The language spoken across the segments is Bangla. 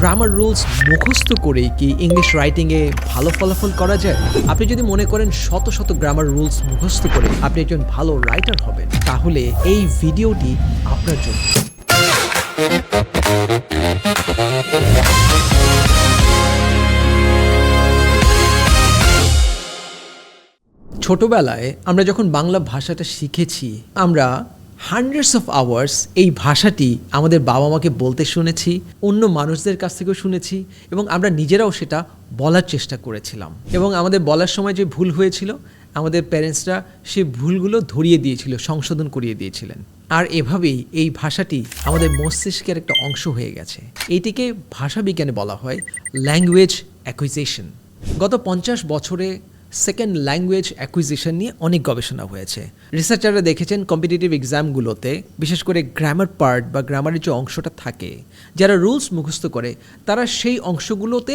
গ্রামার রুলস মুখস্থ করেই কি ইংলিশ রাইটিংয়ে ভালো ফলাফল করা যায়? আপনি যদি মনে করেন শত শত গ্রামার রুলস মুখস্থ করে আপনি একজন ভালো রাইটার হবেন, তাহলে এই ভিডিওটি আপনার জন্য। ছোটবেলায় আমরা যখন বাংলা ভাষাটা শিখেছি, আমরা হান্ড্রেডস অফ আওয়ার্স এই ভাষাটি আমাদের বাবা মাকে বলতে শুনেছি, অন্য মানুষদের কাছ থেকেও শুনেছি, এবং আমরা নিজেরাও সেটা বলার চেষ্টা করেছিলাম। এবং আমাদের বলার সময় যে ভুল হয়েছিল, আমাদের প্যারেন্টসরা সেই ভুলগুলো ধরিয়ে দিয়েছিল, সংশোধন করিয়ে দিয়েছিলেন। আর এভাবেই এই ভাষাটি আমাদের মস্তিষ্কের একটা অংশ হয়ে গেছে। এইটিকে ভাষাবিজ্ঞানে বলা হয় ল্যাঙ্গুয়েজ অ্যাকুইজিশন। গত 50 বছরে সেকেন্ড ল্যাঙ্গুয়েজ অ্যাকুইজিশন নিয়ে অনেক গবেষণা হয়েছে। রিসার্চাররা দেখেছেন কম্পিটিটিভ এক্সামগুলোতে, বিশেষ করে গ্রামার পার্ট বা গ্রামারের যে অংশটা থাকে, যারা রুলস মুখস্থ করে তারা সেই অংশগুলোতে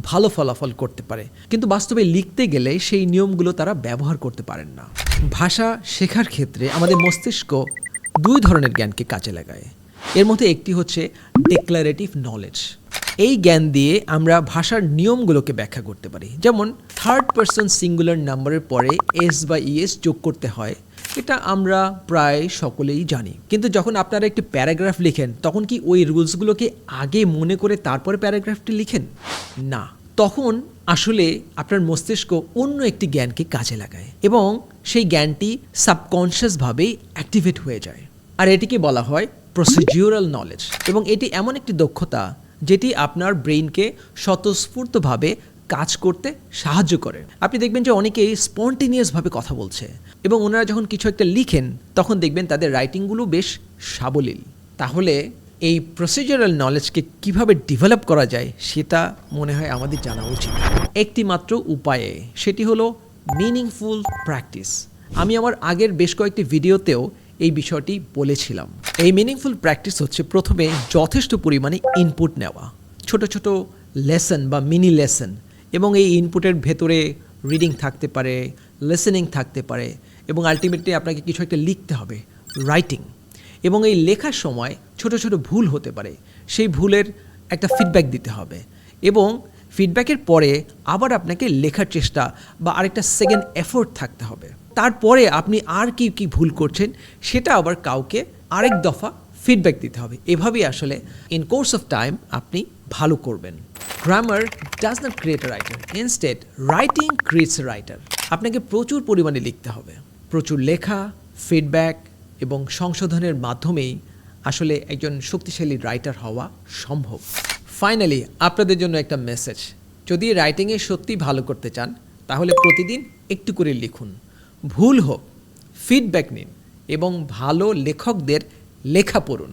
ভালো ফলাফল করতে পারে, কিন্তু বাস্তবে লিখতে গেলে সেই নিয়মগুলো তারা ব্যবহার করতে পারেন না। ভাষা শেখার ক্ষেত্রে আমাদের মস্তিষ্ক দুই ধরনের জ্ঞানকে কাজে লাগায়। এর মধ্যে একটি হচ্ছে ডিক্লারেটিভ নলেজ। এই জ্ঞান দিয়ে আমরা ভাষার নিয়মগুলোকে ব্যাখ্যা করতে পারি। যেমন থার্ড পারসন সিঙ্গুলার নাম্বারের পরে এস বা ইএস যোগ করতে হয়, এটা আমরা প্রায় সকলেই জানি। কিন্তু যখন আপনারা একটি প্যারাগ্রাফ লিখেন, তখন কি ওই রুলসগুলোকে আগে মনে করে তারপরে প্যারাগ্রাফটি লিখেন? না, তখন আসলে আপনার মস্তিষ্ক অন্য একটি জ্ঞানকে কাজে লাগায় এবং সেই জ্ঞানটি সাবকনশিয়াসভাবেই অ্যাক্টিভেট হয়ে যায়। আর এটিকে বলা হয় প্রসিডিউরাল নলেজ। এবং এটি এমন একটি দক্ষতা যেটি আপনার ব্রেইনকে স্বতঃস্ফূর্তভাবে কাজ করতে সাহায্য করে। আপনি দেখবেন যে অনেকেই স্পন্টেনিয়াসভাবে কথা বলছে, এবং ওনারা যখন কিছু একটা লিখেন তখন দেখবেন তাদের রাইটিংগুলো বেশ সাবলীল। তাহলে এই প্রসিডিউরাল নলেজকে কিভাবে ডেভেলপ করা যায় সেটা মনে হয় আমাদের জানা উচিত। একটি মাত্র উপায়ে, সেটি হলো মিনিংফুল প্র্যাকটিস। আমি আমার আগের বেশ কয়েকটি ভিডিওতেও এই বিষয়টি বলেছিলাম। এই মিনিংফুল প্র্যাকটিস হচ্ছে প্রথমে যথেষ্ট পরিমাণে ইনপুট নেওয়া, ছোট ছোট লেসন বা মিনি লেসন, এবং এই ইনপুটের ভেতরে রিডিং থাকতে পারে, লিসেনিং থাকতে পারে, এবং আলটিমেটলি আপনাকে কিছু একটা লিখতে হবে, রাইটিং। এবং এই লেখার সময় ছোট ছোট ভুল হতে পারে, সেই ভুলের একটা ফিডব্যাক দিতে হবে, এবং ফিডব্যাকের পরে আবার আপনাকে লেখার চেষ্টা বা আরেকটা সেকেন্ড এফোর্ট থাকতে হবে। তারপরে আপনি আর কি কি ভুল করছেন সেটা আবার কাউকে আরেক দফা ফিডব্যাক দিতে হবে। এভাবেই আসলে ইন কোর্স অফ টাইম আপনি ভালো করবেন। Grammar does not create a writer, instead writing creates a writer. আপনাকে প্রচুর পরিমাণে লিখতে হবে। প্রচুর লেখা, ফিডব্যাক এবং সংশোধনের মাধ্যমেই আসলে একজন শক্তিশালী রাইটার হওয়া সম্ভব। ফাইনালি আপনাদের জন্য একটা মেসেজ: যদি রাইটিংয়ে সত্যি ভালো করতে চান, তাহলে প্রতিদিন একটু করে লিখুন। ভুল হোক, ফিডব্যাক নিন এবং ভালো লেখকদের লেখা পড়ুন।